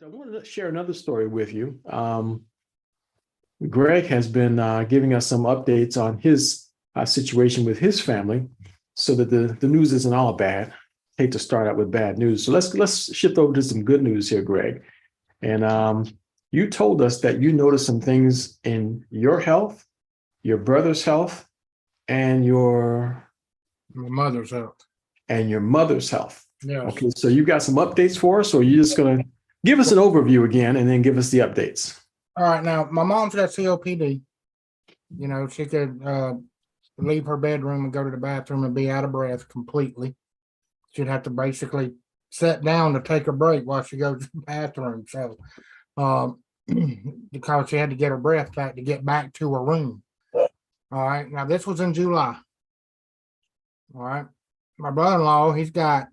I wanted to share another story with you. Greg has been giving us some updates on his situation with his family, so that the news isn't all bad. Hate to start out with bad news, so let's shift over to some good news here, Greg. And you told us that you noticed some things in your health, your brother's health, and My mother's health. your mother's health. Yes. Okay, so you got some updates for us, or you're just gonna give us an overview again and then give us the updates? All right. Now, my mom's got COPD. You know, she could leave her bedroom and go to the bathroom and be out of breath completely. She'd have to basically sit down to take a break while she goes to the bathroom. So, because she had to get her breath back to get back to her room. All right. Now, this was in July. All right. My brother-in-law, he's got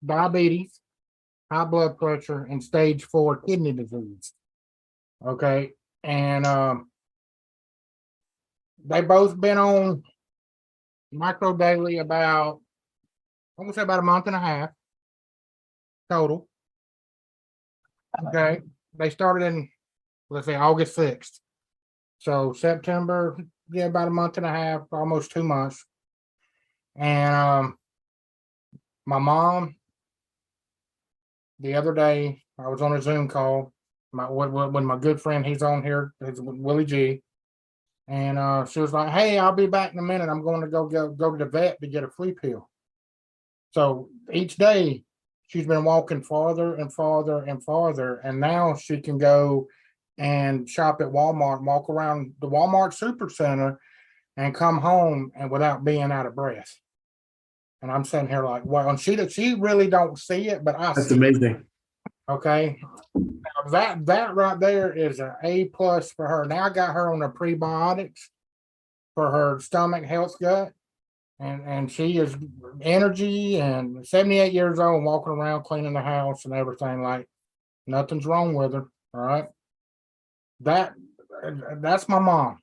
diabetes, high blood pressure, and stage 4 kidney disease. Okay. And they both been on micro daily about, I'm gonna say about a month and a half total. Okay. They started in, let's say, August 6th. So September, yeah, about a month and a half, almost 2 months. And my mom, the other day, I was on a Zoom call. When my good friend, he's on here, it's Willie G. And she was like, "Hey, I'll be back in a minute. I'm going to go to the vet to get a flea pill." So each day she's been walking farther and farther and farther, and now she can go and shop at Walmart, walk around the Walmart Supercenter, and come home and without being out of breath. And I'm sitting here like, well, and she really don't see it, but I That's see it. amazing. Okay. Now that right there is an A+ for her. Now I got her on the prebiotics for her stomach, health, gut, and she is energy and 78 years old, walking around cleaning the house and everything. Like nothing's wrong with her. All right. That's my mom.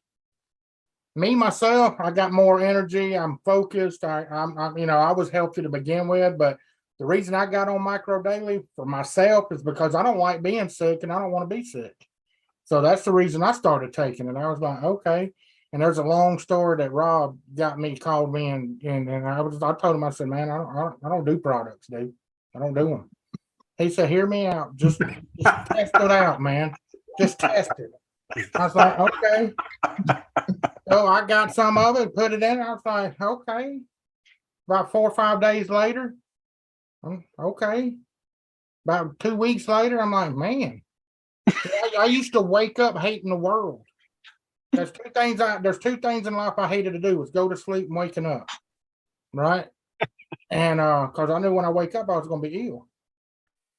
Me myself, I got more energy. I'm focused. I'm I was healthy to begin with, but the reason I got on micro daily for myself is because I don't like being sick and I don't want to be sick. So that's the reason I started taking it. I was like, okay. And there's a long story that Rob called me and I told him, I said, man, I don't do products, dude. I don't do them. He said, hear me out. Just test it out, man. Just test it. I was like, okay. So I got some of it, put it in. I was like, okay. About 4 or 5 days later, okay. About 2 weeks later, I'm like, man, I used to wake up hating the world. There's two things in life I hated to do was go to sleep and waking up. Right. And because I knew when I wake up, I was gonna be ill.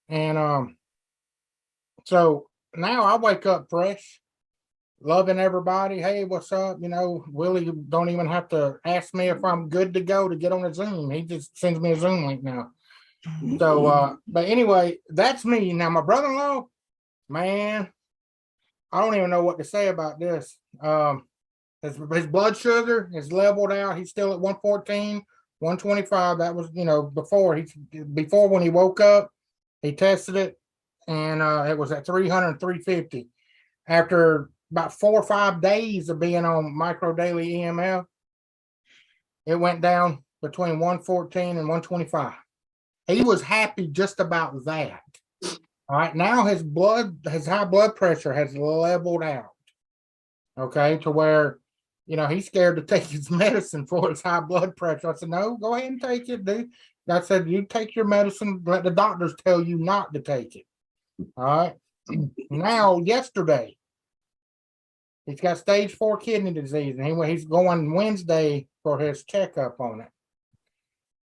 And so now I wake up fresh, loving everybody. Hey, what's up? Willie don't even have to ask me if I'm good to go to get on a Zoom. He just sends me a Zoom link now. So, but anyway, that's me. Now, my brother-in-law, man, I don't even know what to say about this. His blood sugar is leveled out. He's still at 114, 125. That was, before when he woke up, he tested it, and it was at 300, 350. After about 4 or 5 days of being on micro daily EMF, it went down between 114 and 125. He was happy just about that. All right. Now his high blood pressure has leveled out. Okay. To where, he's scared to take his medicine for his high blood pressure. I said, no, go ahead and take it, dude. I said, you take your medicine, let the doctors tell you not to take it. All right. Now, yesterday, he's got stage 4 kidney disease, and he's going Wednesday for his checkup on it.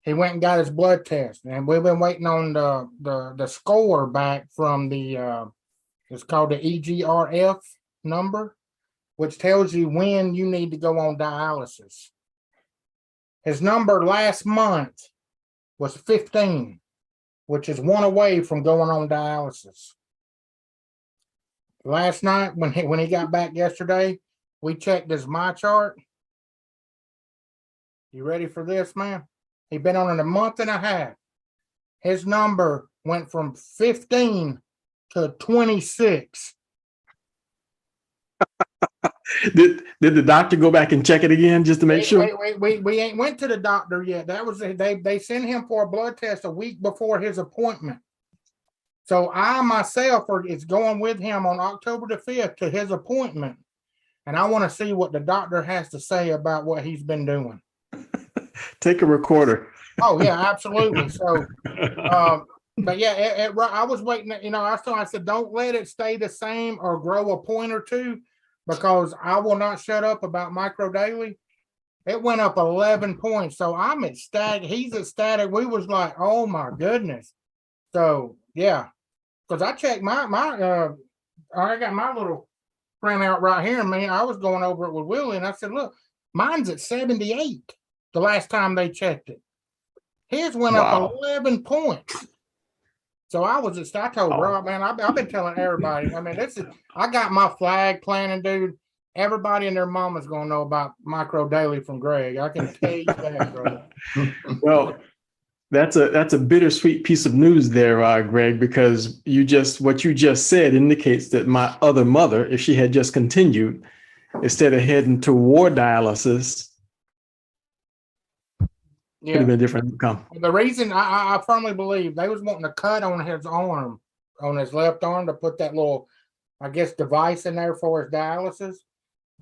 He went and got his blood test, and we've been waiting on the score back from it's called the EGRF number, which tells you when you need to go on dialysis. His number last month was 15, which is 1 away from going on dialysis. Last night, when he got back yesterday, we checked his my chart. You ready for this, man? He's been on it a month and a half. His number went from 15 to 26. Did the doctor go back and check it again just to make sure? We ain't went to the doctor yet. That was they sent him for a blood test a week before his appointment. So I myself is going with him on October the 5th to his appointment. And I want to see what the doctor has to say about what he's been doing. Take a recorder. Oh yeah, absolutely. So, but yeah, I was waiting. I said, don't let it stay the same or grow a point or two, because I will not shut up about Micro Daily. It went up 11 points. So I'm ecstatic. He's ecstatic. We was like, oh my goodness. So yeah, because I checked I got my little printout right here, man. I was going over it with Willie, and I said, look, mine's at 78 the last time they checked it. His went up 11 points. So I told Rob, man, I've been telling everybody. I mean, I got my flag planning, dude. Everybody and their mama's gonna know about Micro Daily from Greg. I can tell you that, bro. Well, that's a bittersweet piece of news there, Greg, because what you just said indicates that my other mother, if she had just continued, instead of heading toward dialysis, could have been a different outcome. The reason I firmly believe they was wanting to cut on his arm, on his left arm, to put that little, I guess, device in there for his dialysis.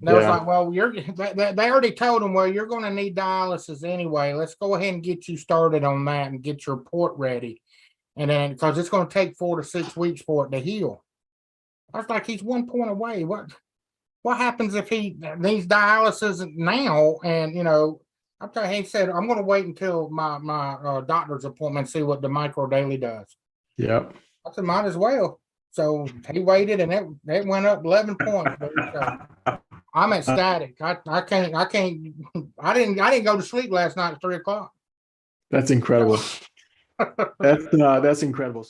And they was like, well, they already told him, well, you're going to need dialysis anyway. Let's go ahead and get you started on that and get your report ready. And then, because it's going to take 4 to 6 weeks for it to heal. I was like, he's 1 point away. What happens if he needs dialysis now? And, he said, I'm going to wait until my doctor's appointment and see what the Micro Daily does. Yep. I said, might as well. So he waited, and it went up 11 points. So I'm ecstatic. I didn't go to sleep last night at 3 o'clock. That's incredible. That's incredible.